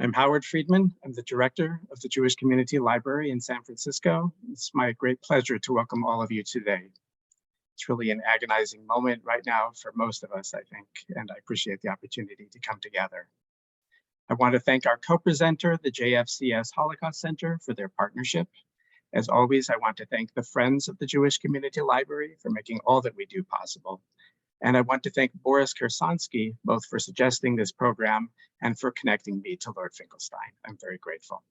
I'm Howard Friedman. I'm the director of the Jewish Community Library in San Francisco. It's my great pleasure to welcome all of you today. It's really an agonizing moment right now for most of us, I think, and I appreciate the opportunity to come together. I want to thank our co-presenter, the JFCS Holocaust Center, for their partnership. As always, I want to thank the Friends of the Jewish Community Library for making all that we do possible. And I want to thank Boris Kersonsky, both for suggesting this program and for connecting me to Lord Finkelstein. I'm very grateful.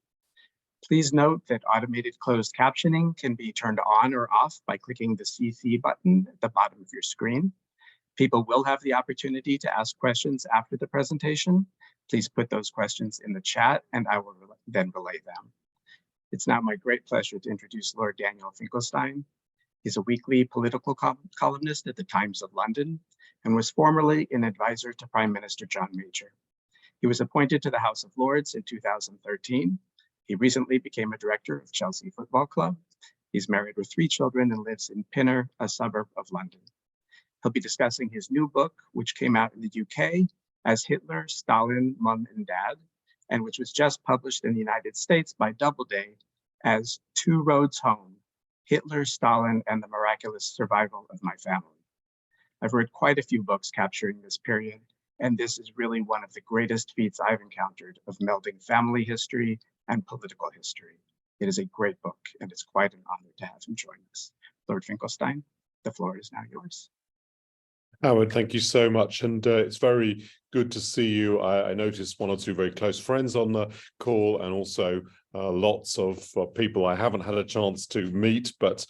Please note that automated closed captioning can be turned on or off by clicking the CC button at the bottom of your screen. People will have the opportunity to ask questions after the presentation. Please put those questions in the chat and I will then relay them. It's now my great pleasure to introduce Lord Daniel Finkelstein. He's a weekly political columnist at the Times of London and was formerly an advisor to Prime Minister John Major. He was appointed to the House of Lords in 2013. He recently became a director of Chelsea Football Club. He's married with 3 children and lives in Pinner, a suburb of London. He'll be discussing his new book, which came out in the UK as Hitler, Stalin, Mum and Dad, and which was just published in the United States by Doubleday as Two Roads Home, Hitler, Stalin, and the Miraculous Survival of My Family. I've read quite a few books capturing this period, and this is really one of the greatest feats I've encountered of melding family history and political history. It is a great book, and it's quite an honor to have him join us. Lord Finkelstein, the floor is now yours. Howard, thank you so much. And it's very good to see you. I noticed 1 or 2 very close friends on the call and also lots of people I haven't had a chance to meet, but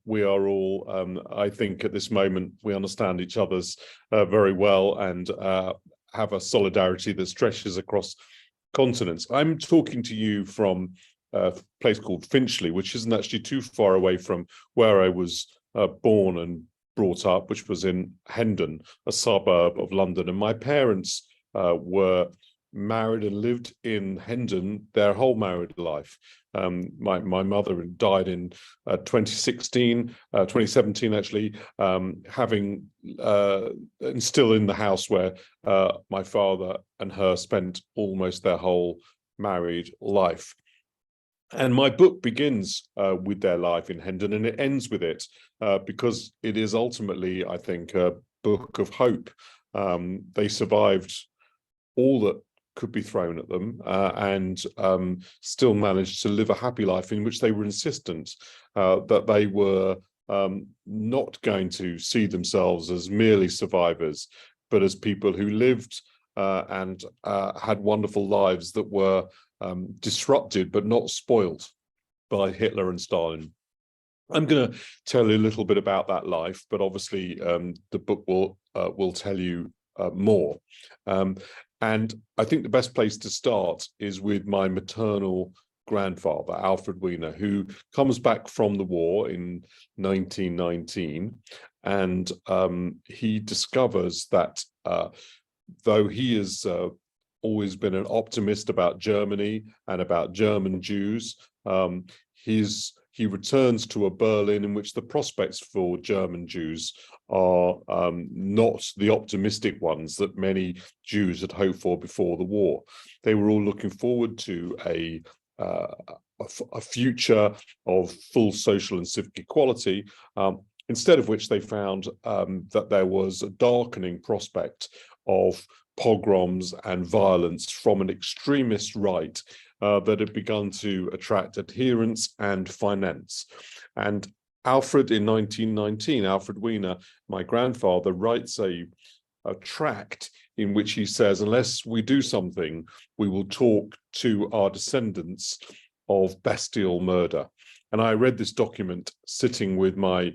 we are all, I think at this moment, we understand each other's very well and have a solidarity that stretches across continents. I'm talking to you from a place called Finchley, which isn't actually too far away from where I was born and brought up, which was in Hendon, a suburb of London. And my parents were married and lived in Hendon their whole married life. My mother died in 2017 actually, having and still in the house where my father and her spent almost their whole married life. And my book begins with their life in Hendon, and it ends with it because it is ultimately, I think, a book of hope. They survived all that could be thrown at them and still managed to live a happy life in which they were insistent that they were not going to see themselves as merely survivors, but as people who lived and had wonderful lives that were disrupted but not spoiled by Hitler and Stalin. I'm going to tell you a little bit about that life, but obviously the book will tell you more. And I think the best place to start is with my maternal grandfather, Alfred Weiner, who comes back from the war in 1919, and he discovers that though he has always been an optimist about Germany and about German Jews, he returns to a Berlin in which the prospects for German Jews are not the optimistic ones that many Jews had hoped for before the war. They were all looking forward to a future of full social and civic equality, instead of which they found that there was a darkening prospect of pogroms and violence from an extremist right that had begun to attract adherents and finance. And Alfred, in 1919, Alfred Weiner, my grandfather, writes a tract in which he says, unless we do something, we will talk to our descendants of bestial murder. And I read this document sitting with my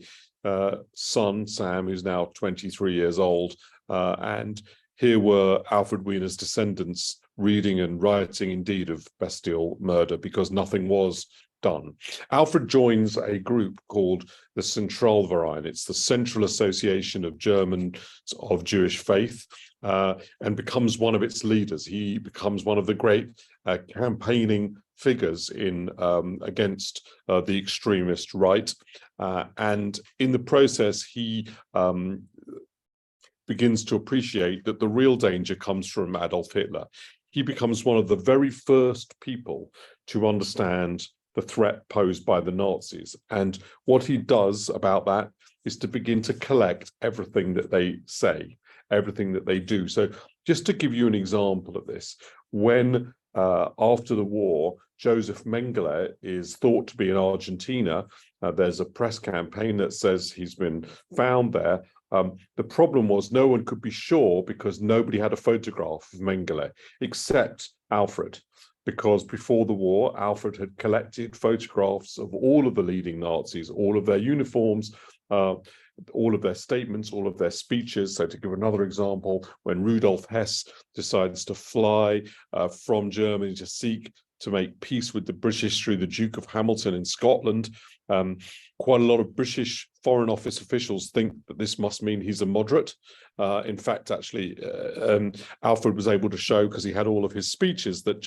son, Sam, who's now 23 years old, and here were Alfred Weiner's descendants reading and writing indeed of bestial murder because nothing was done. Alfred joins a group called the Zentralverein. It's the Central Association of Germans of Jewish Faith, and becomes one of its leaders. He becomes one of the great campaigning figures in against the extremist right, and in the process he begins to appreciate that the real danger comes from Adolf Hitler. he becomes one of the very first people to understand the threat posed by the Nazis. And what he does about that is to begin to collect everything that they say, everything that they do. So just to give you an example of this, when after the war, Joseph Mengele is thought to be in Argentina, there's a press campaign that says he's been found there. The problem was no one could be sure because nobody had a photograph of Mengele except Alfred, because before the war, Alfred had collected photographs of all of the leading Nazis, all of their uniforms, all of their statements, all of their speeches. So to give another example, when Rudolf Hess decides to fly from Germany to seek to make peace with the British through the Duke of Hamilton in Scotland, quite a lot of British Foreign Office officials think that this must mean he's a moderate. In fact, actually, Alfred was able to show, because he had all of his speeches, that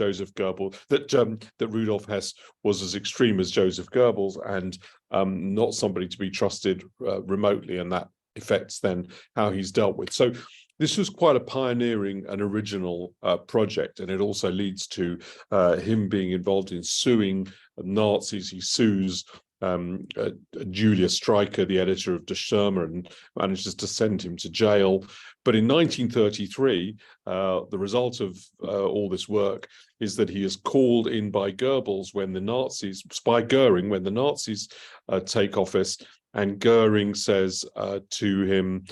that Rudolf Hess was as extreme as Joseph Goebbels and not somebody to be trusted remotely, and that affects then how he's dealt with. So this was quite a pioneering and original project, and it also leads to him being involved in suing Nazis. He sues Julia Streicher, the editor of Der Stürmer, and manages to send him to jail. But in 1933, the result of all this work is that he is called in by Goebbels when the Nazis, by Goering, when the Nazis take office, and Goering says to him,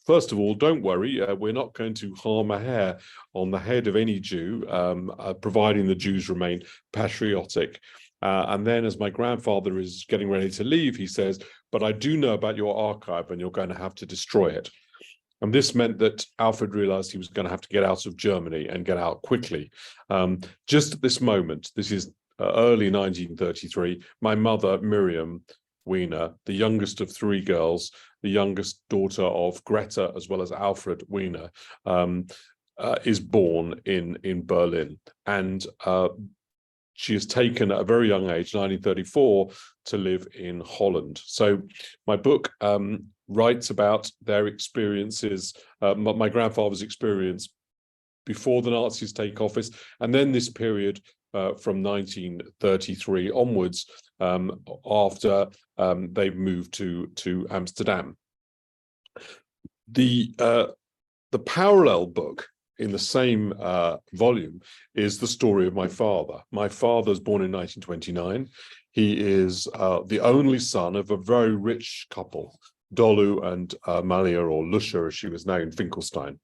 first of all, don't worry, we're not going to harm a hair on the head of any Jew, providing the Jews remain patriotic. And then as my grandfather is getting ready to leave, he says, but I do know about your archive and you're going to have to destroy it. And this meant that Alfred realized he was going to have to get out of Germany and get out quickly. Just at this moment, this is early 1933, my mother, Miriam Wiener, the youngest of three girls, the youngest daughter of Greta as well as Alfred Wiener, is born in Berlin. And she is taken at a very young age, 1934, to live in Holland. So my book writes about their experiences, my grandfather's experience before the Nazis take office, and then this period from 1933 onwards, after they've moved to Amsterdam. The parallel book in the same volume is the story of my father. My father was born in 1929. He is the only son of a very rich couple, Dolu and Malia, or Lusha as she was known, Finkelstein.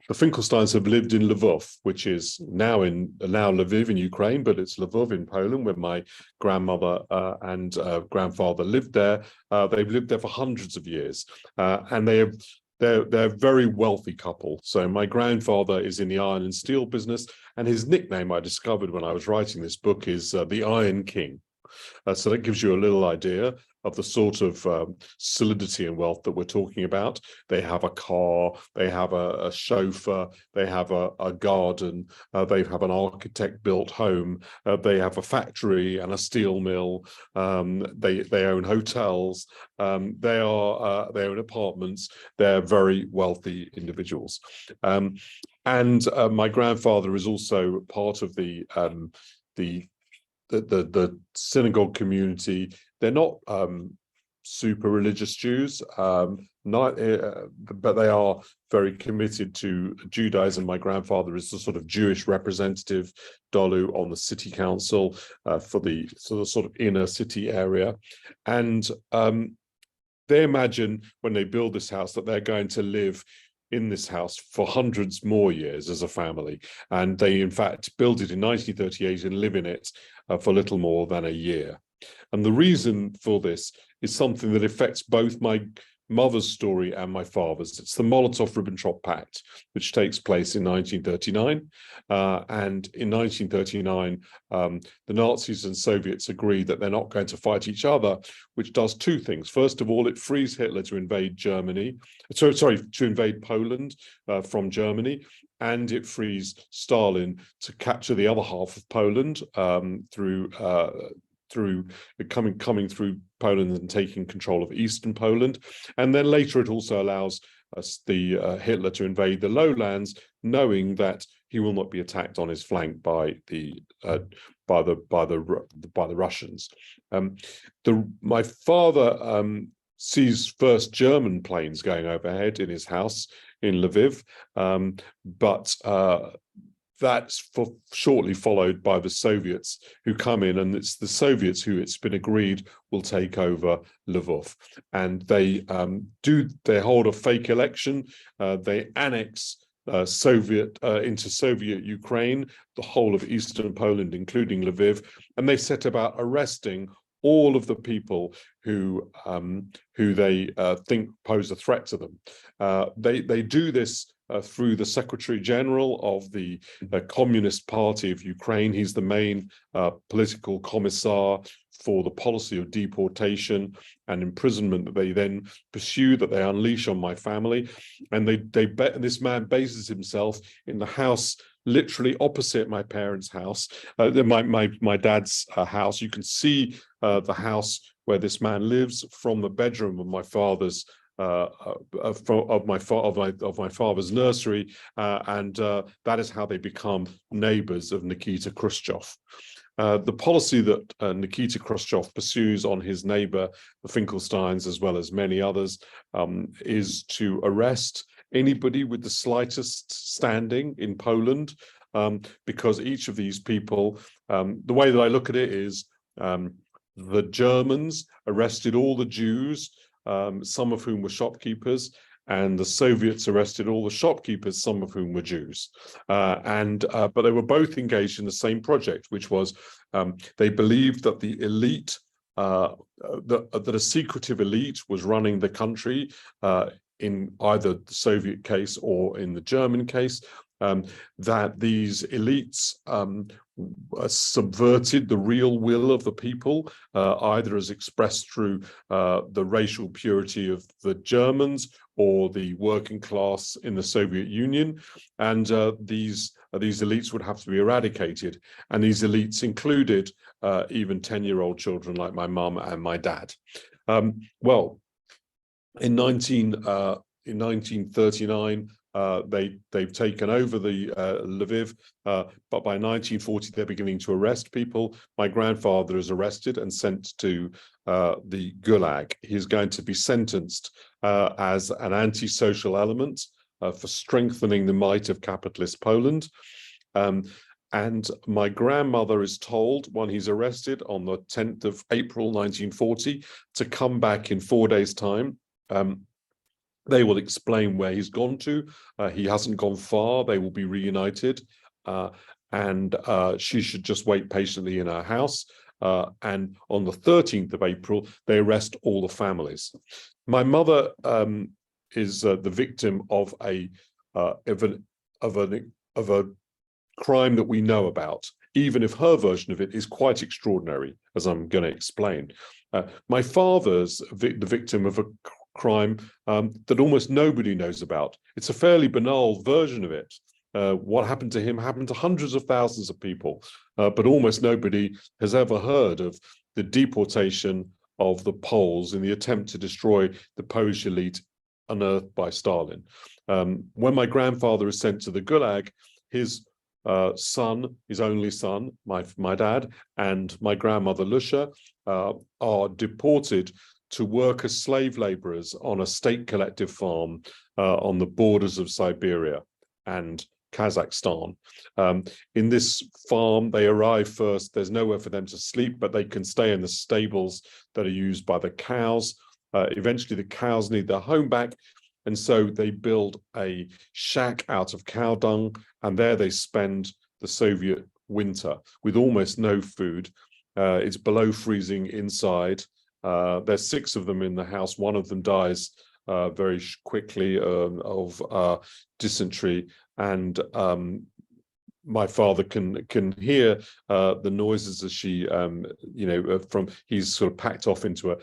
The Finkelsteins have lived in Lvov, which is now Lviv in Ukraine, but it's Lvov in Poland, where my grandmother and grandfather lived there. They've lived there for hundreds of years, and they're a very wealthy couple. So my grandfather is in the iron and steel business, and his nickname I discovered when I was writing this book is the Iron King. So that gives you a little idea of the sort of solidity and wealth that we're talking about. They have a car, they have a chauffeur, they have a garden, they have an architect-built home, they have a factory and a steel mill, they own hotels, they own apartments. They're very wealthy individuals. And my grandfather is also part of the synagogue community. They're not super religious Jews, but they are very committed to Judaism. My grandfather is the sort of Jewish representative, Dolu, on the city council for the sort of inner city area. And they imagine when they build this house that they're going to live in this house for hundreds more years as a family. And they, in fact, build it in 1938 and live in it for little more than a year. And the reason for this is something that affects both my mother's story and my father's. It's the Molotov-Ribbentrop Pact, which takes place in 1939. And in 1939, the Nazis and Soviets agree that they're not going to fight each other, which does two things. First of all, it frees Hitler to invade to invade Poland from Germany, and it frees Stalin to capture the other half of Poland through coming through Poland and taking control of Eastern Poland. And then later it also allows Hitler to invade the lowlands, knowing that he will not be attacked on his flank by the Russians. My father sees first German planes going overhead in his house in Lviv, but that's shortly followed by the Soviets who come in, and it's the Soviets who, it's been agreed, will take over Lvov. And they hold a fake election. They annex into Soviet Ukraine, the whole of eastern Poland, including Lviv, and they set about arresting all of the people who they think pose a threat to them. They do this through the Secretary General of the Communist Party of Ukraine. He's the main political commissar for the policy of deportation and imprisonment that they then pursue, that they unleash on my family. And this man bases himself in the house literally opposite my parents' house, my dad's house. You can see the house where this man lives from the bedroom of my father's my father's nursery, and that is how they become neighbors of Nikita Khrushchev. The policy that Nikita Khrushchev pursues on his neighbor, the Finkelsteins, as well as many others, is to arrest anybody with the slightest standing in Poland, because each of these people, the way that I look at it is, the Germans arrested all the Jews, some of whom were shopkeepers, and the Soviets arrested all the shopkeepers, some of whom were Jews. But they were both engaged in the same project, which was they believed that the elite, that a secretive elite was running the country, in either the Soviet case or in the German case, that these elites subverted the real will of the people, either as expressed through the racial purity of the Germans or the working class in the Soviet Union, and these elites would have to be eradicated. And these elites included even 10-year-old children like my mum and my dad. Well, in 1939, they've taken over the Lviv, but by 1940 they're beginning to arrest people. My grandfather is arrested and sent to the Gulag. He's going to be sentenced as an anti-social element for strengthening the might of capitalist Poland. And my grandmother is told, when he's arrested on the 10th of April 1940, to come back in 4 days' time. They will explain where he's gone to. He hasn't gone far. They will be reunited. And she should just wait patiently in her house. And on the 13th of April, they arrest all the families. My mother is the victim of a crime that we know about, even if her version of it is quite extraordinary, as I'm going to explain. My father's the victim of a crime that almost nobody knows about. It's a fairly banal version of it. What happened to him happened to hundreds of thousands of people, but almost nobody has ever heard of the deportation of the Poles in the attempt to destroy the Polish elite unearthed by Stalin. When my grandfather is sent to the Gulag, his son, his only son, my dad, and my grandmother Lusha are deported to work as slave laborers on a state collective farm on the borders of Siberia and Kazakhstan. In this farm, they arrive first. There's nowhere for them to sleep, but they can stay in the stables that are used by the cows. Eventually, the cows need their home back, and so they build a shack out of cow dung, and there they spend the Soviet winter with almost no food. It's below freezing inside. There's 6 of them in the house. One of them dies very quickly of dysentery, and my father can hear the noises as she, he's sort of packed off into a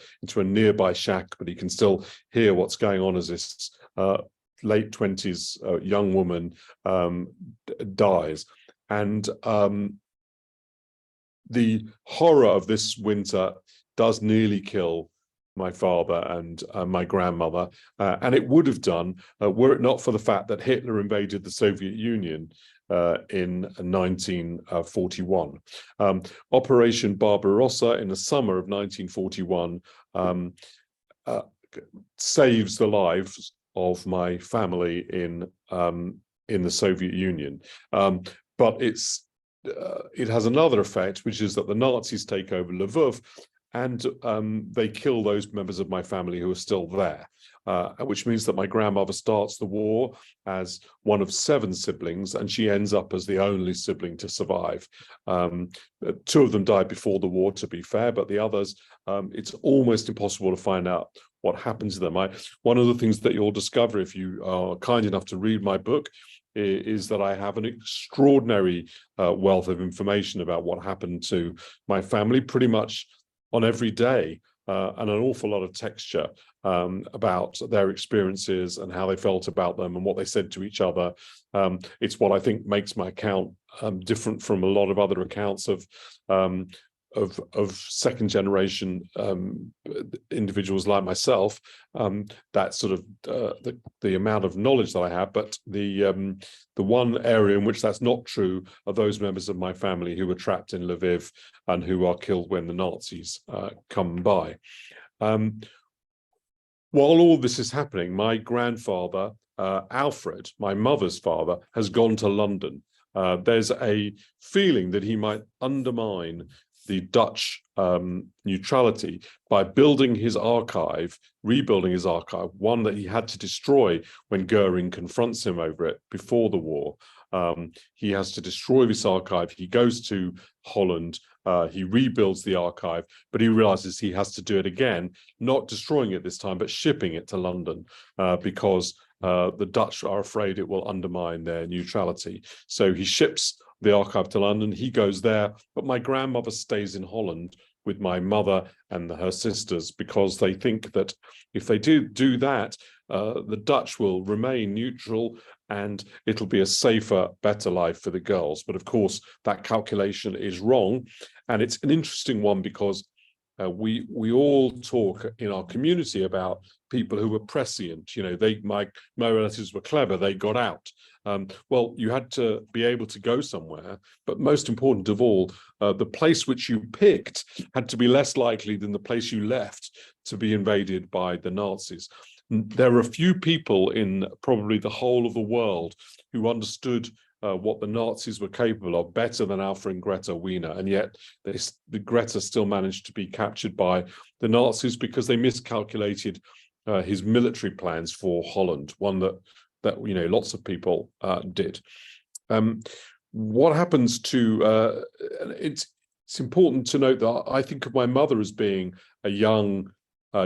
nearby shack, but he can still hear what's going on as this late 20s young woman dies. And the horror of this winter does nearly kill my father and my grandmother, and it would have done were it not for the fact that Hitler invaded the Soviet Union in 1941. Operation Barbarossa in the summer of 1941 saves the lives of my family in the Soviet Union, but it has another effect, which is that the Nazis take over Lvov, and they kill those members of my family who are still there, which means that my grandmother starts the war as one of 7 siblings, and she ends up as the only sibling to survive. 2 of them died before the war, to be fair, but the others, it's almost impossible to find out what happens to them. One of the things that you'll discover if you are kind enough to read my book is that I have an extraordinary wealth of information about what happened to my family pretty much on every day, and an awful lot of texture about their experiences and how they felt about them and what they said to each other. It's what I think makes my account different from a lot of other accounts of second generation individuals like myself. That sort of the amount of knowledge that I have, but the one area in which that's not true are those members of my family who were trapped in Lviv and who are killed when the Nazis come by. While all this is happening, my grandfather, Alfred, my mother's father, has gone to London. There's a feeling that he might undermine the Dutch neutrality by building his archive, rebuilding his archive, one that he had to destroy when Goering confronts him over it before the war. He has to destroy this archive. He goes to Holland, he rebuilds the archive, but he realizes he has to do it again, not destroying it this time, but shipping it to London, because the Dutch are afraid it will undermine their neutrality. So he ships the archive to London, he goes there, but my grandmother stays in Holland with my mother and her sisters, because they think that if they do that, the Dutch will remain neutral and it'll be a safer, better life for the girls. But of course, that calculation is wrong. And it's an interesting one because we all talk in our community about people who were prescient. You know, my relatives were clever, they got out. Well, you had to be able to go somewhere, but most important of all, the place which you picked had to be less likely than the place you left to be invaded by the Nazis. There are a few people in probably the whole of the world who understood what the Nazis were capable of better than Alfred and Greta Wiener, and yet the Greta still managed to be captured by the Nazis because they miscalculated his military plans for Holland, one that you know lots of people did. What happens to it's important to note that I think of my mother as being a young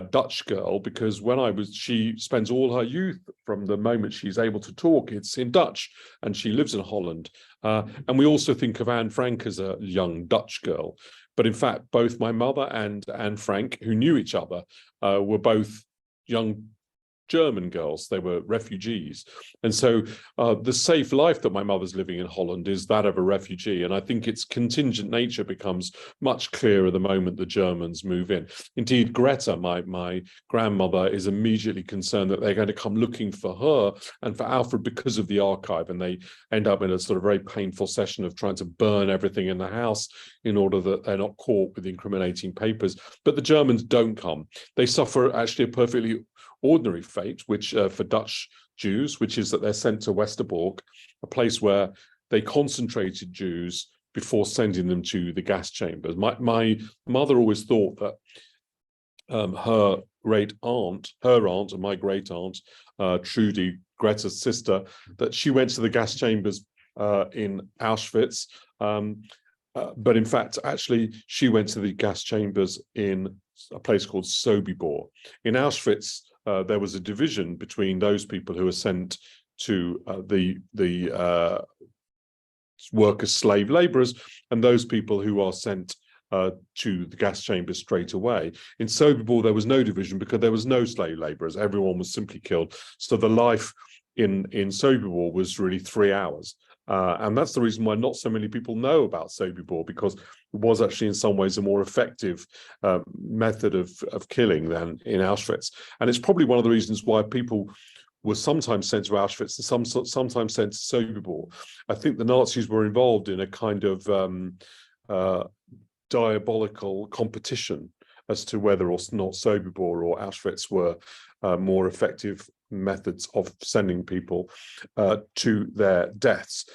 Dutch girl, because she spends all her youth from the moment she's able to talk, it's in Dutch, and she lives in Holland. And we also think of Anne Frank as a young Dutch girl. But in fact, both my mother and Anne Frank, who knew each other, were both young German girls. They were refugees. And so the safe life that my mother's living in Holland is that of a refugee. And I think its contingent nature becomes much clearer the moment the Germans move in. Indeed, Greta, my grandmother, is immediately concerned that they're going to come looking for her and for Alfred because of the archive. And they end up in a sort of very painful session of trying to burn everything in the house in order that they're not caught with incriminating papers. But the Germans don't come. They suffer actually a perfectly ordinary fate, which for Dutch Jews, which is that they're sent to Westerbork, a place where they concentrated Jews before sending them to the gas chambers. My mother always thought that her aunt and my great aunt, Trudy, Greta's sister, that she went to the gas chambers in Auschwitz, but in fact, actually, she went to the gas chambers in a place called Sobibor. In Auschwitz, there was a division between those people who were sent to the work as slave laborers and those people who are sent to the gas chambers straight away. In Sobibor, there was no division because there was no slave laborers. Everyone was simply killed. So the life in Sobibor was really 3 hours. And that's the reason why not so many people know about Sobibor, because it was actually in some ways a more effective method of killing than in Auschwitz. And it's probably one of the reasons why people were sometimes sent to Auschwitz and sometimes sent to Sobibor. I think the Nazis were involved in a kind of diabolical competition as to whether or not Sobibor or Auschwitz were more effective methods of sending people to their deaths.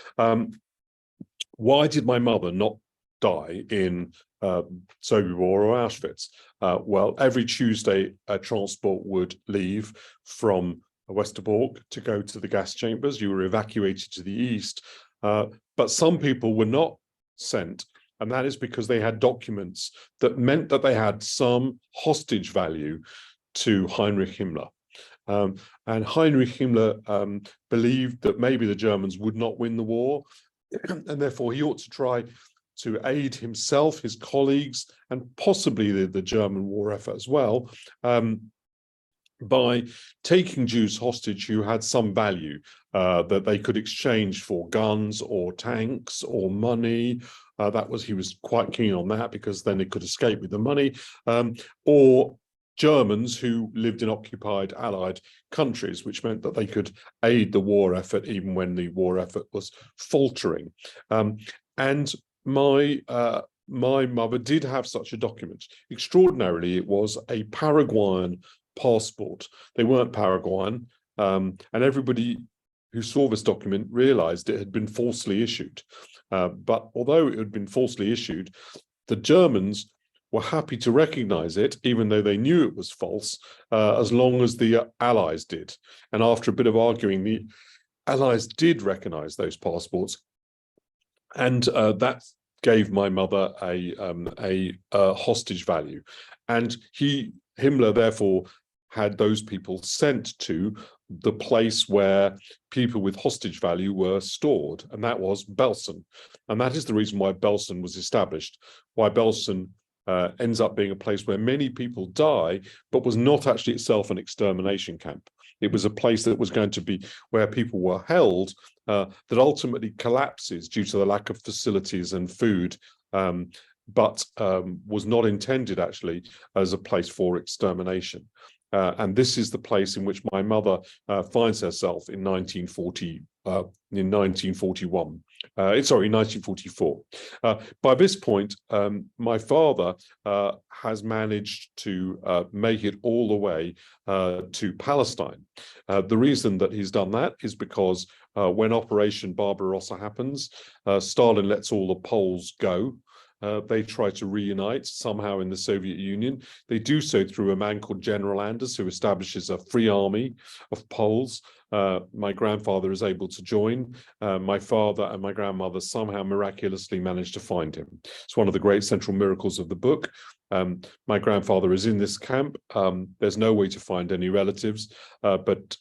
Why did my mother not die in Sobibor or Auschwitz? Well, every Tuesday, a transport would leave from Westerbork to go to the gas chambers. You were evacuated to the east, but some people were not sent, and that is because they had documents that meant that they had some hostage value to Heinrich Himmler. And Heinrich Himmler believed that maybe the Germans would not win the war, and therefore he ought to try to aid himself, his colleagues, and possibly the German war effort as well, by taking Jews hostage who had some value that they could exchange for guns or tanks or money. He was quite keen on that, because then they could escape with the money, or Germans who lived in occupied Allied countries, which meant that they could aid the war effort even when the war effort was faltering. And my mother did have such a document. Extraordinarily, it was a Paraguayan passport. They weren't Paraguayan, and everybody who saw this document realized it had been falsely issued. But although it had been falsely issued, the Germans were happy to recognize it, even though they knew it was false, as long as the Allies did. And after a bit of arguing, the Allies did recognize those passports, and that gave my mother a hostage value. And Himmler therefore had those people sent to the place where people with hostage value were stored, and that was Belsen. And that is the reason why Belsen was established, why Belsen ends up being a place where many people die, but was not actually itself an extermination camp. It was a place that was going to be where people were held, that ultimately collapses due to the lack of facilities and food, but was not intended actually as a place for extermination. And this is the place in which my mother finds herself in 1944. By this point, my father has managed to make it all the way to Palestine. The reason that he's done that is because when Operation Barbarossa happens, Stalin lets all the Poles go. They try to reunite somehow in the Soviet Union. They do so through a man called General Anders, who establishes a free army of Poles. My grandfather is able to join. My father and my grandmother somehow miraculously managed to find him. It's one of the great central miracles of the book. My grandfather is in this camp. There's no way to find any relatives, but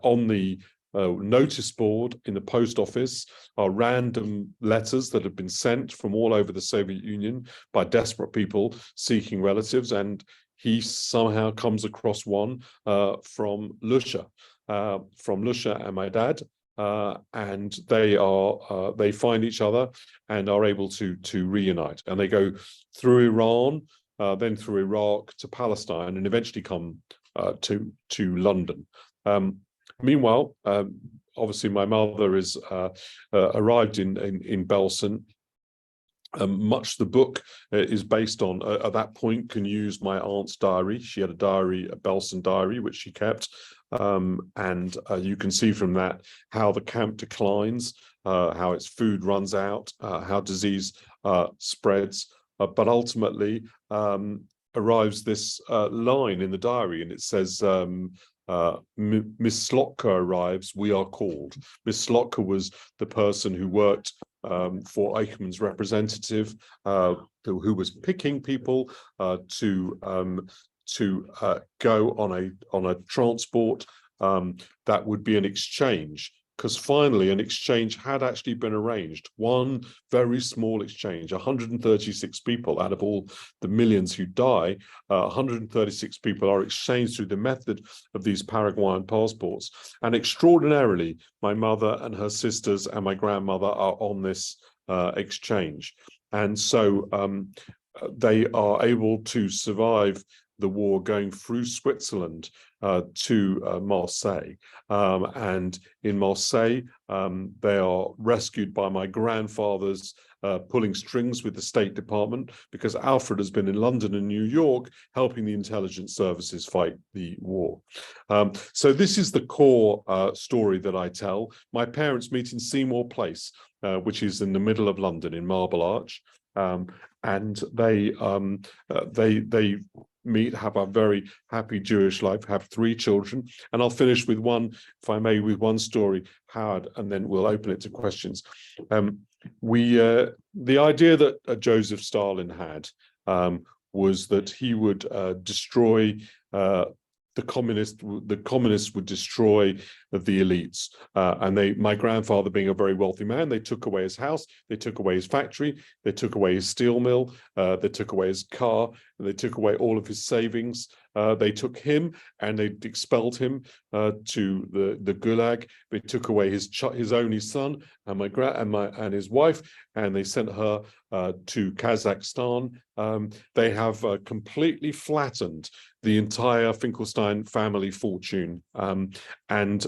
on the notice board in the post office are random letters that have been sent from all over the Soviet Union by desperate people seeking relatives, and he somehow comes across one from Lusha and my dad, and they find each other and are able to reunite, and they go through Iran, then through Iraq to Palestine, and eventually come to London. Meanwhile, obviously, my mother is arrived in Belsen. Much the book is based on, at that point, can use my aunt's diary. She had a diary, a Belsen diary, which she kept. And you can see from that how the camp declines, how its food runs out, how disease spreads. But ultimately, arrives this line in the diary, and it says, Miss Slotka arrives, we are called. Miss Slotka was the person who worked for Eichmann's representative, who was picking people to go on a transport that would be an exchange because finally an exchange had actually been arranged. One very small exchange, 136 people out of all the millions who die, 136 people are exchanged through the method of these Paraguayan passports. And extraordinarily, my mother and her sisters and my grandmother are on this exchange. And so they are able to survive the war going through Switzerland to Marseille. And in Marseille, they are rescued by my grandfather's pulling strings with the State Department, because Alfred has been in London and New York helping the intelligence services fight the war. So this is the core story that I tell. My parents meet in Seymour Place, which is in the middle of London in Marble Arch. And they meet, have a very happy Jewish life, have 3 children. And I'll finish with one, if I may, with one story, Howard, and then we'll open it to questions. The idea that Joseph Stalin had was that he would destroy the communists would destroy the elites. And my grandfather, being a very wealthy man, they took away his house, they took away his factory, they took away his steel mill, they took away his car, and they took away all of his savings. They took him and they expelled him to the Gulag. They took away his only son and his wife, and they sent her to Kazakhstan. They have completely flattened the entire Finkelstein family fortune, and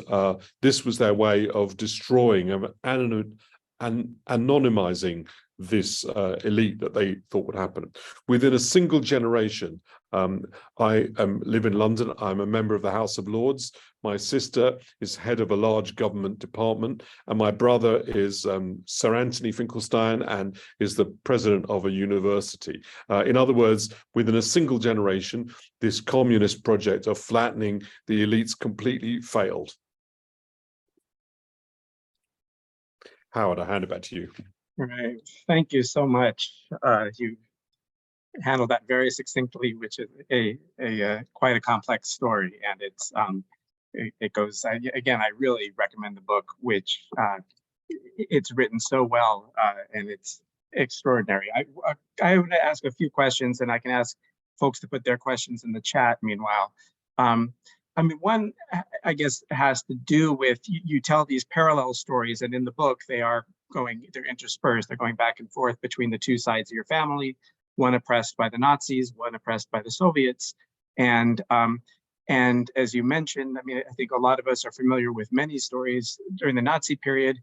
this was their way of destroying and anonymizing this elite that they thought would happen. Within a single generation, I live in London. I'm a member of the House of Lords. My sister is head of a large government department, and my brother is Sir Anthony Finkelstein and is the president of a university. In other words, within a single generation, this communist project of flattening the elites completely failed. Howard, I hand it back to you. Right. Thank you so much. You handled that very succinctly, which is quite a complex story, and it goes again. I really recommend the book, which it's written so well, and it's extraordinary. I would ask a few questions, and I can ask folks to put their questions in the chat. Meanwhile, I mean, one I guess has to do with you tell these parallel stories, and in the book they're interspersed. They're going back and forth between the 2 sides of your family. One oppressed by the Nazis, one oppressed by the Soviets. And as you mentioned, I mean, I think a lot of us are familiar with many stories during the Nazi period,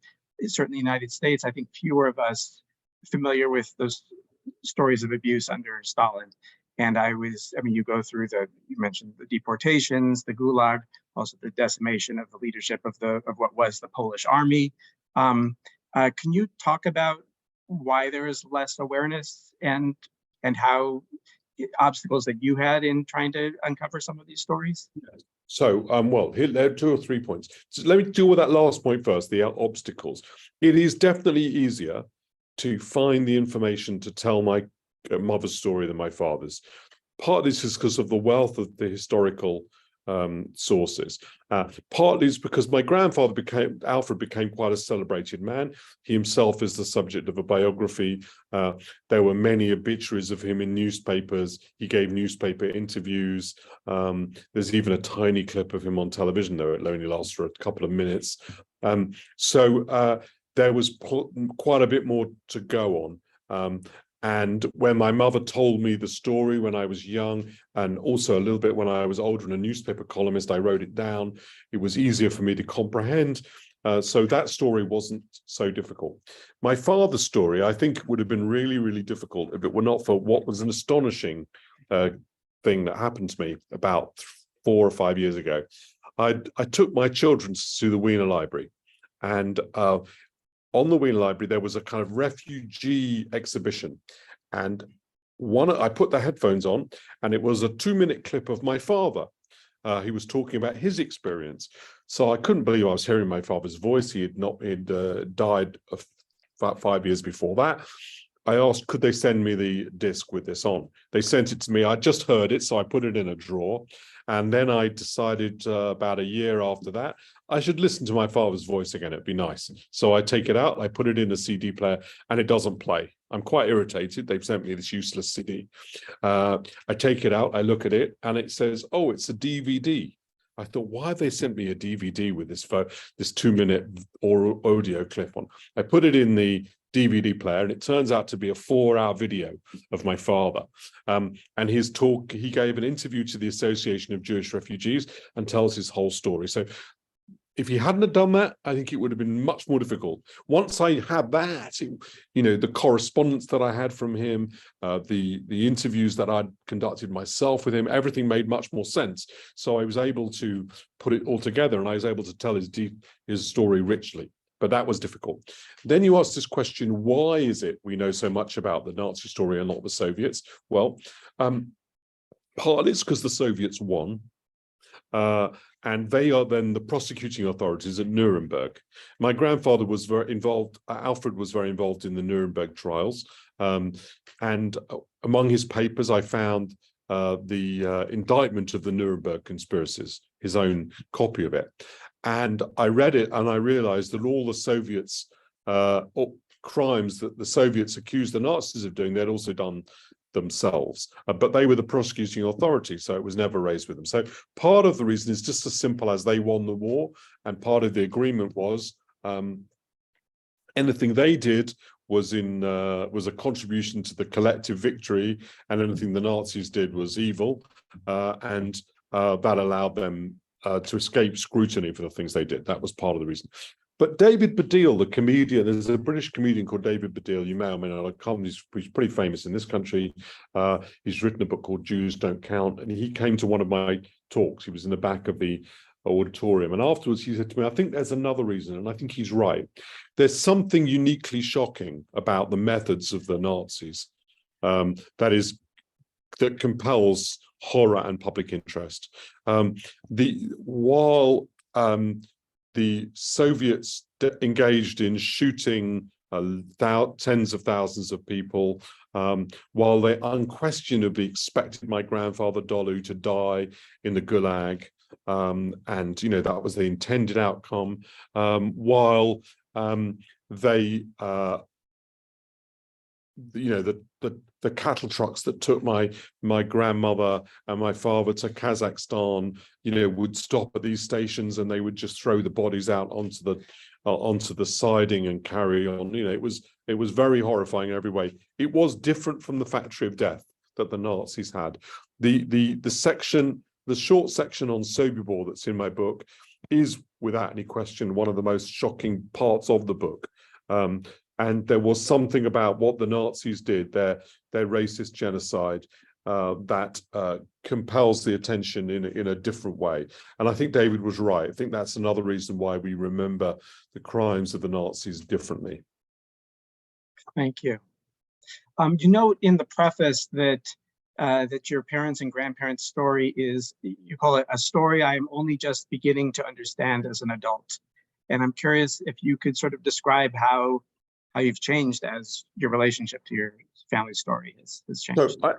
certainly in the United States. I think fewer of us familiar with those stories of abuse under Stalin. And you go through you mentioned the deportations, the Gulag, also the decimation of the leadership of what was the Polish army. Can you talk about why there is less awareness and how obstacles that you had in trying to uncover some of these stories? So, well, there are 2 or 3 points. So let me deal with that last point first, the obstacles. It is definitely easier to find the information to tell my mother's story than my father's. Partly this is because of the wealth of the historical sources. Partly it's because my grandfather Alfred became quite a celebrated man. He himself is the subject of a biography. There were many obituaries of him in newspapers. He gave newspaper interviews. There's even a tiny clip of him on television, though it only lasts for a couple of minutes. So there was quite a bit more to go on. And when my mother told me the story when I was young, and also a little bit when I was older and a newspaper columnist, I wrote it down. It was easier for me to comprehend. So that story wasn't so difficult. My father's story, I think, would have been really, really difficult if it were not for what was an astonishing thing that happened to me about 4 or 5 years ago. I took my children to the Wiener Library, and on the Wiener Library, there was a kind of refugee exhibition. And I put the headphones on, and it was a 2-minute clip of my father. He was talking about his experience. So I couldn't believe I was hearing my father's voice. He had died about 5 years before that. I asked, could they send me the disc with this on? They sent it to me. I just heard it, so I put it in a drawer. And then I decided about a year after that, I should listen to my father's voice again. It'd be nice. So I take it out, I put it in a CD player, and it doesn't play. I'm quite irritated. They've sent me this useless CD. I take it out, I look at it, and it says, oh, it's a DVD. I thought, why have they sent me a DVD with this 2-minute audio clip on? I put it in the DVD player, and it turns out to be a 4-hour video of my father. And his talk, he gave an interview to the Association of Jewish Refugees and tells his whole story. So if he hadn't have done that, I think it would have been much more difficult. Once I had that, the correspondence that I had from him, the interviews that I'd conducted myself with him, everything made much more sense. So I was able to put it all together, and I was able to tell his story richly. But that was difficult. Then you asked this question, why is it we know so much about the Nazi story and not the Soviets? Well, partly it's because the Soviets won. And they are then the prosecuting authorities at Nuremberg. My grandfather was very involved, Alfred was very involved in the Nuremberg trials. And among his papers, I found the indictment of the Nuremberg conspiracies, his own copy of it. And I read it and I realized that all the Soviets, crimes that the Soviets accused the Nazis of doing, they'd also done themselves, but they were the prosecuting authority, so it was never raised with them. So part of the reason is just as simple as they won the war, and part of the agreement was anything they did was a contribution to the collective victory, and anything the Nazis did was evil, and that allowed them to escape scrutiny for the things they did. That was part of the reason. But David Baddiel, the comedian, there's a British comedian called David Baddiel, you may or may not know, he's pretty famous in this country. He's written a book called Jews Don't Count, and he came to one of my talks. He was in the back of the auditorium, and afterwards he said to me, I think there's another reason, and I think he's right. There's something uniquely shocking about the methods of the Nazis that compels horror and public interest. While the Soviets engaged in shooting tens of thousands of people, while they unquestionably expected my grandfather Dolu to die in the Gulag, and that was the intended outcome, while they the cattle trucks that took my grandmother and my father to Kazakhstan, would stop at these stations, and they would just throw the bodies out onto the siding and carry on. It was very horrifying in every way. It was different from the factory of death that the Nazis had. The short section on Sobibor that's in my book is, without any question, one of the most shocking parts of the book. And there was something about what the Nazis did, their racist genocide, that compels the attention in a different way. And I think David was right. I think that's another reason why we remember the crimes of the Nazis differently. Thank you. You note in the preface that your parents' and grandparents' story is, you call it a story I am only just beginning to understand as an adult. And I'm curious if you could sort of describe how you've changed as your relationship to your family story has changed. So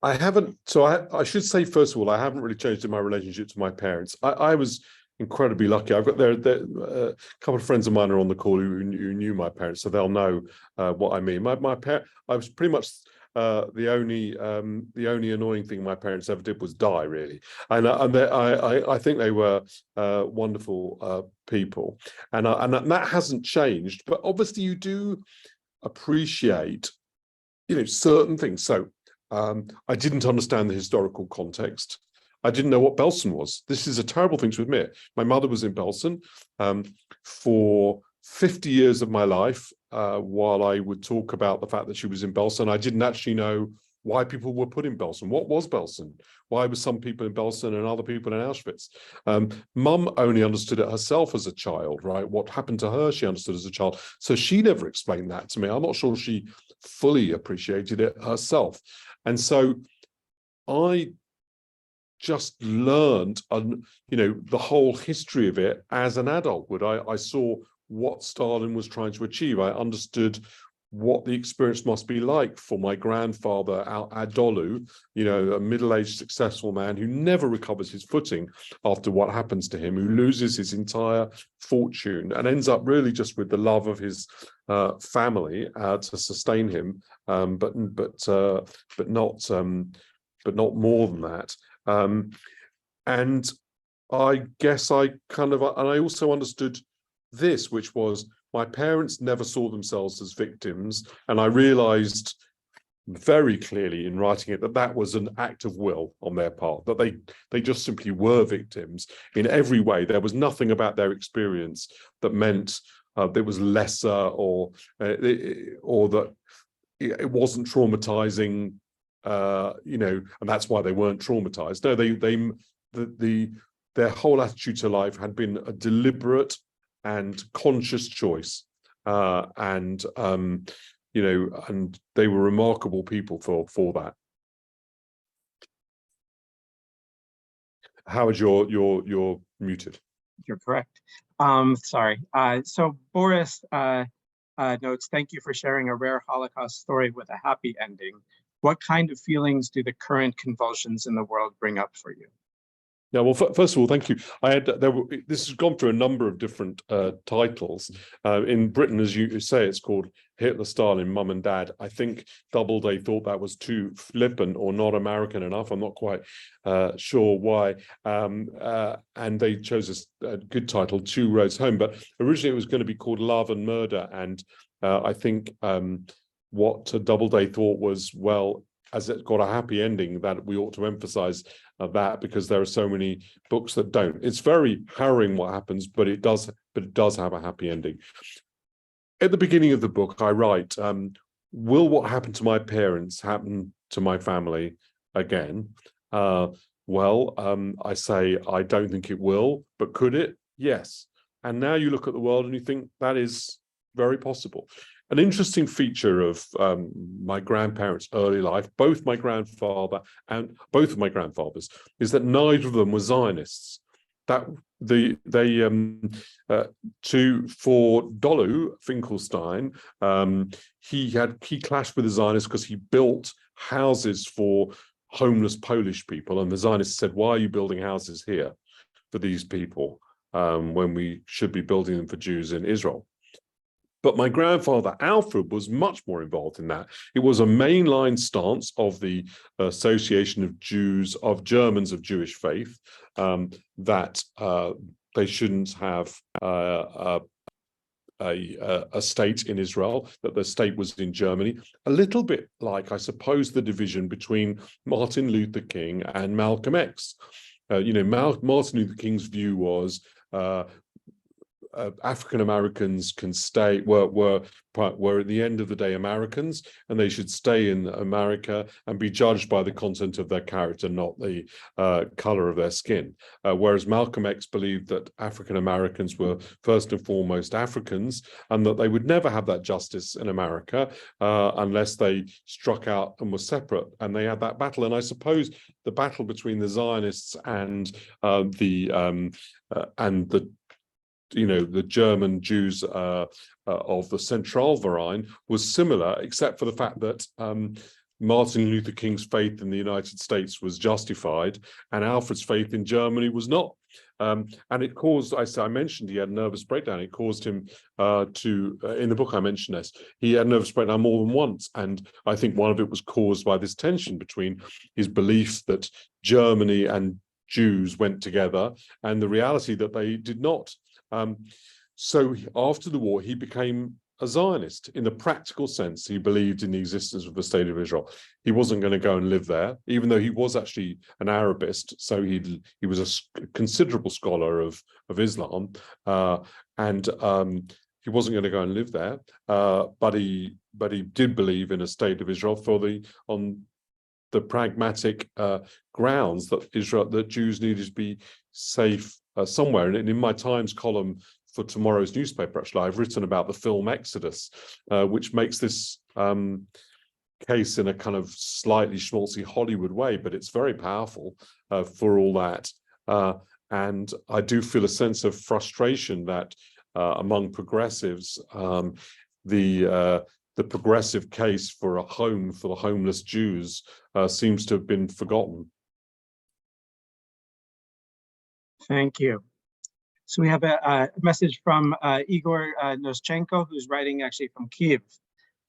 I haven't. So I should say, first of all, I haven't really changed in my relationship to my parents. I was incredibly lucky. I've got a couple of friends of mine are on the call who knew my parents, so they'll know what I mean. My parents, I was pretty much the only annoying thing my parents ever did was die, really. And I think they were wonderful people, and that hasn't changed. But obviously, you do appreciate, certain things. So I didn't understand the historical context. I didn't know what Belsen was. This is a terrible thing to admit. My mother was in Belsen for 50 years of my life. While I would talk about the fact that she was in Belsen, I didn't actually know why people were put in Belsen. What was Belsen? Why were some people in Belsen and other people in Auschwitz? Mum only understood it herself as a child, right? What happened to her, she understood as a child. So she never explained that to me. I'm not sure she fully appreciated it herself. And so I just learned, the whole history of it as an adult would. I saw what Stalin was trying to achieve. I understood what the experience must be like for my grandfather, Adolu, a middle-aged successful man who never recovers his footing after what happens to him, who loses his entire fortune and ends up really just with the love of his family to sustain him, but not more than that. And I guess and I also understood this, which was my parents never saw themselves as victims. And I realized very clearly in writing it that was an act of will on their part, that they just simply were victims in every way. There was nothing about their experience that meant there was lesser or that it wasn't traumatizing, and that's why they weren't traumatized. No, their whole attitude to life had been a deliberate and conscious choice, and they were remarkable people for that. Howard, you're muted. You're correct. Sorry. So Boris notes, thank you for sharing a rare Holocaust story with a happy ending. What kind of feelings do the current convulsions in the world bring up for you? Yeah, well, first of all, thank you. This has gone through a number of different titles. In Britain, as you say, it's called Hitler, Stalin, Mum and Dad. I think Doubleday thought that was too flippant or not American enough. I'm not quite sure why. And they chose a good title, Two Roads Home. But originally it was going to be called Love and Murder. And I think what Doubleday thought was, well, as it got a happy ending, that we ought to emphasize that, because there are so many books that don't. It's very harrowing what happens, but it does have a happy ending. At the beginning of the book, I write, will what happened to my parents happen to my family again? I say, I don't think it will, but could it? Yes. And now you look at the world and you think that is very possible. An interesting feature of my grandparents' early life, both my grandfather and both of my grandfathers, is that neither of them were Zionists. That for Dolu Finkelstein, he clashed with the Zionists because he built houses for homeless Polish people, and the Zionists said, "Why are you building houses here for these people when we should be building them for Jews in Israel?" But my grandfather, Alfred, was much more involved in that. It was a mainline stance of the Association of Germans of Jewish faith, that they shouldn't have a state in Israel, that the state was in Germany. A little bit like, I suppose, the division between Martin Luther King and Malcolm X. Martin Luther King's view was African Americans can stay, were at the end of the day Americans, and they should stay in America and be judged by the content of their character, not the color of their skin. Whereas Malcolm X believed that African Americans were first and foremost Africans, and that they would never have that justice in America unless they struck out and were separate. And they had that battle. And I suppose the battle between the Zionists and the German Jews of the Zentralverein was similar, except for the fact that Martin Luther King's faith in the United States was justified and Alfred's faith in Germany was not. And it caused, I mentioned he had a nervous breakdown. It caused him in the book I mentioned this, he had a nervous breakdown more than once. And I think one of it was caused by this tension between his belief that Germany and Jews went together and the reality that they did not. So after the war, he became a Zionist in the practical sense. He believed in the existence of the state of Israel. He wasn't going to go and live there, even though he was actually an Arabist. So he was a considerable scholar of Islam, and he wasn't going to go and live there. But he did believe in a state of Israel on the pragmatic grounds that Jews needed to be safe somewhere. And in my Times column for tomorrow's newspaper, actually, I've written about the film Exodus, which makes this case in a kind of slightly schmaltzy Hollywood way, but it's very powerful for all that. And I do feel a sense of frustration that among progressives, the the progressive case for a home for the homeless Jews seems to have been forgotten. Thank you. So we have a message from Igor Noschenko, who's writing actually from Kiev.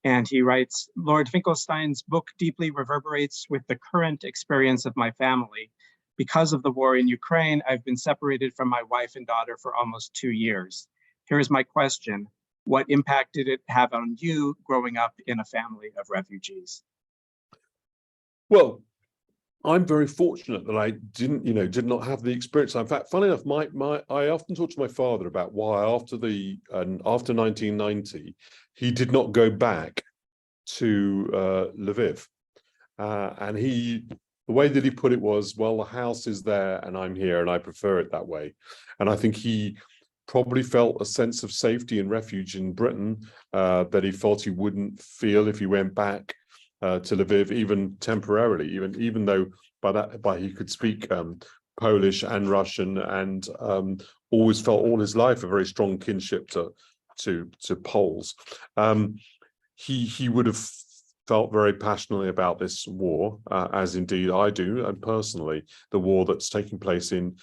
And he writes, Lord Finkelstein's book deeply reverberates with the current experience of my family. Because of the war in Ukraine, I've been separated from my wife and daughter for almost 2 years. Here's my question. What impact did it have on you growing up in a family of refugees? Well, I'm very fortunate that I did not have the experience. In fact, funny enough, I often talk to my father about why after 1990, he did not go back to Lviv. And the way that he put it was, well, the house is there and I'm here and I prefer it that way. And I think he probably felt a sense of safety and refuge in Britain that he felt he wouldn't feel if he went back to Lviv, even temporarily, even though by he could speak Polish and Russian, and always felt all his life a very strong kinship to Poles. He would have felt very passionately about this war, as indeed I do, and personally, the war that's taking place in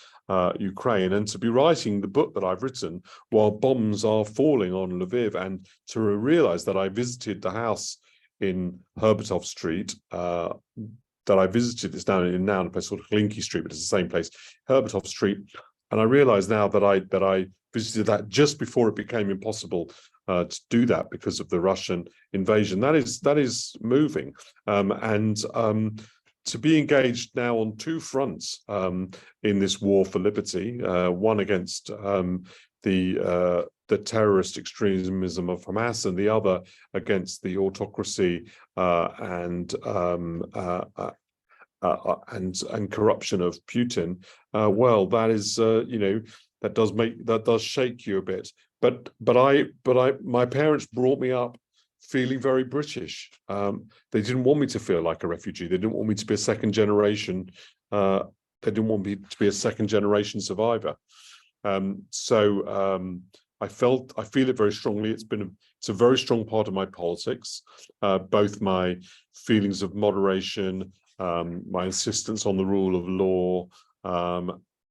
Ukraine, and to be writing the book that I've written while bombs are falling on Lviv, and to realize that I visited the house in Herbatov Street that I visited. It's down in a place called Hlinky Street, but it's the same place, Herbatov Street. And I realize now that I visited that just before it became impossible to do that because of the Russian invasion. That is moving, and to be engaged now on two fronts in this war for liberty, one against the terrorist extremism of Hamas, and the other against the autocracy and corruption of Putin. Well, that is that does shake you a bit. But my parents brought me up feeling very British. They didn't want me to feel like a refugee. They didn't want me to be a second generation. They didn't want me to be a second generation survivor. I feel it very strongly. It's a very strong part of my politics, both my feelings of moderation, my insistence on the rule of law,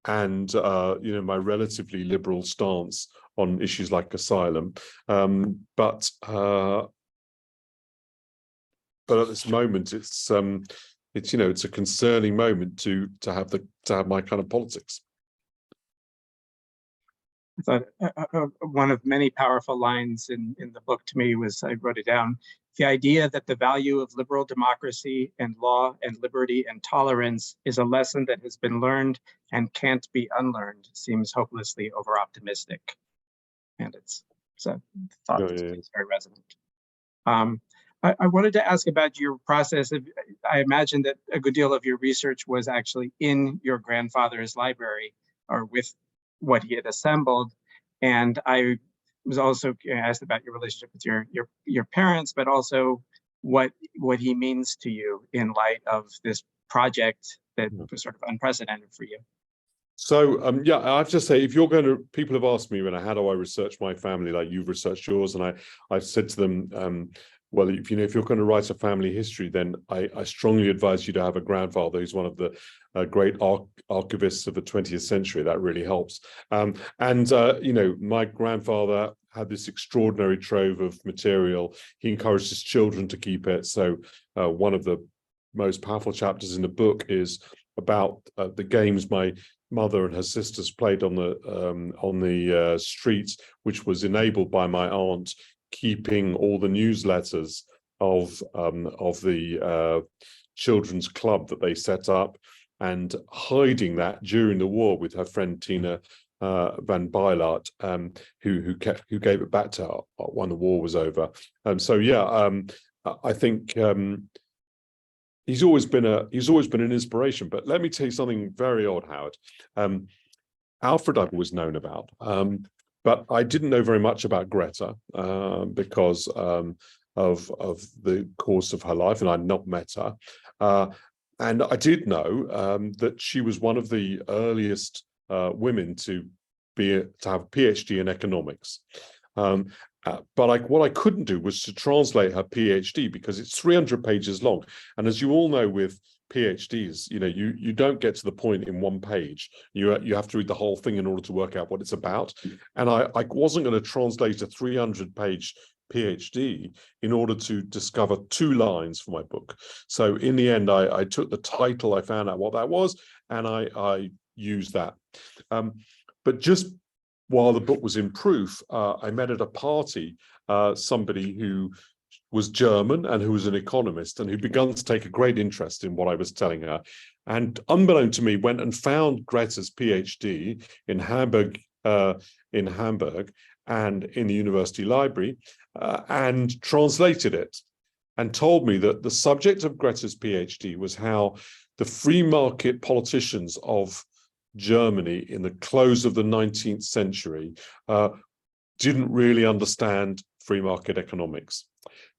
and my relatively liberal stance on issues like asylum. But at this moment, it's a concerning moment to have my kind of politics. I thought one of many powerful lines in the book to me was, I wrote it down, the idea that the value of liberal democracy and law and liberty and tolerance is a lesson that has been learned and can't be unlearned seems hopelessly over-optimistic. And it's a thought that's very resonant. I wanted to ask about your process. I imagine that a good deal of your research was actually in your grandfather's library or with what he had assembled. And I was also asked about your relationship with your parents, but also what he means to you in light of this project that was sort of unprecedented for you. So I have to say, if you're going to, people have asked me, how do I research my family like you've researched yours, and I've said to them, well, if you're going to write a family history, then I strongly advise you to have a grandfather who's one of the great archivists of the 20th century. That really helps. My grandfather had this extraordinary trove of material. He encouraged his children to keep it. So one of the most powerful chapters in the book is about the games my mother and her sisters played on the streets, which was enabled by my aunt keeping all the newsletters of the children's club that they set up, and hiding that during the war with her friend Tina van Bijlaert, who gave it back to her when the war was over. I think he's always been an inspiration. But let me tell you something very odd, Howard. Alfred I've always known about, but I didn't know very much about Greta because of the course of her life, and I'd not met her. And I did know that she was one of the earliest women to have a PhD in economics. But what I couldn't do was to translate her PhD because it's 300 pages long. And as you all know with PhDs, you don't get to the point in one page. You have to read the whole thing in order to work out what it's about. And I wasn't going to translate a 300-page PhD in order to discover 2 lines for my book. So in the end, I took the title, I found out what that was, and I used that. But just while the book was in proof, I met at a party somebody who was German and who was an economist and who began to take a great interest in what I was telling her. And unbeknown to me, went and found Greta's PhD in Hamburg, and in the university library, and translated it, and told me that the subject of Greta's PhD was how the free market politicians of Germany in the close of the 19th century didn't really understand free market economics.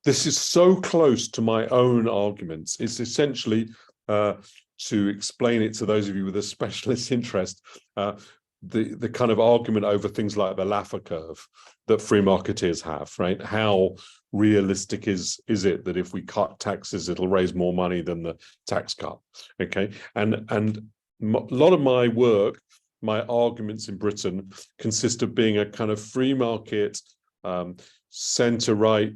This is so close to my own arguments. It's essentially, to explain it to those of you with a specialist interest, the kind of argument over things like the Laffer curve that free marketeers have, right? How realistic is it that if we cut taxes, it'll raise more money than the tax cut, okay? And a lot of my work, my arguments in Britain consist of being a kind of free market, centre-right,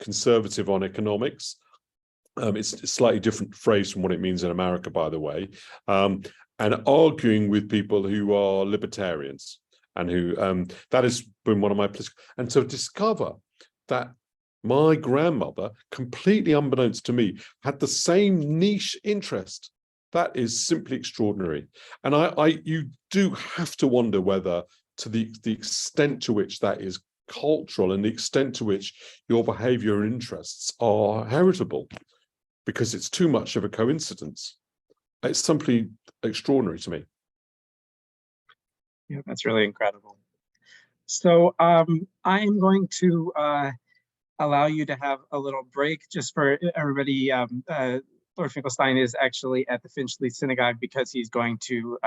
conservative on economics. It's a slightly different phrase from what it means in America, by the way, and arguing with people who are libertarians and who, that has been one of my political, and to discover that my grandmother, completely unbeknownst to me, had the same niche interest. That is simply extraordinary. And you do have to wonder whether, to the extent to which that is cultural and the extent to which your behavior and interests are heritable, because it's too much of a coincidence. It's simply extraordinary to me. Yeah, that's really incredible. So I am going to allow you to have a little break just for everybody. Lord Finkelstein is actually at the Finchley Synagogue because he's going to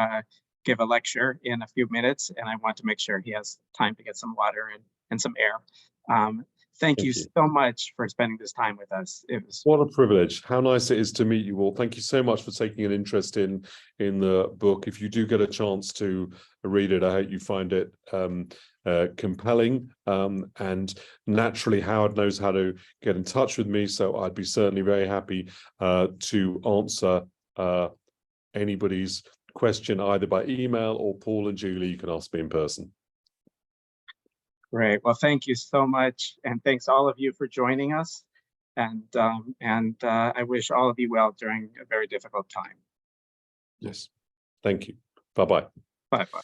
give a lecture in a few minutes, and I want to make sure he has time to get some water and some air. Thank you so much for spending this time with us. What a privilege. How nice it is to meet you all. Thank you so much for taking an interest in the book. If you do get a chance to read it, I hope you find it compelling. And naturally, Howard knows how to get in touch with me, so I'd be certainly very happy to answer anybody's question either by email, or Paul and Julie, you can ask me in person. Great. Well, thank you so much. And thanks all of you for joining us. And I wish all of you well during a very difficult time. Yes. Thank you. Bye-bye. Bye-bye.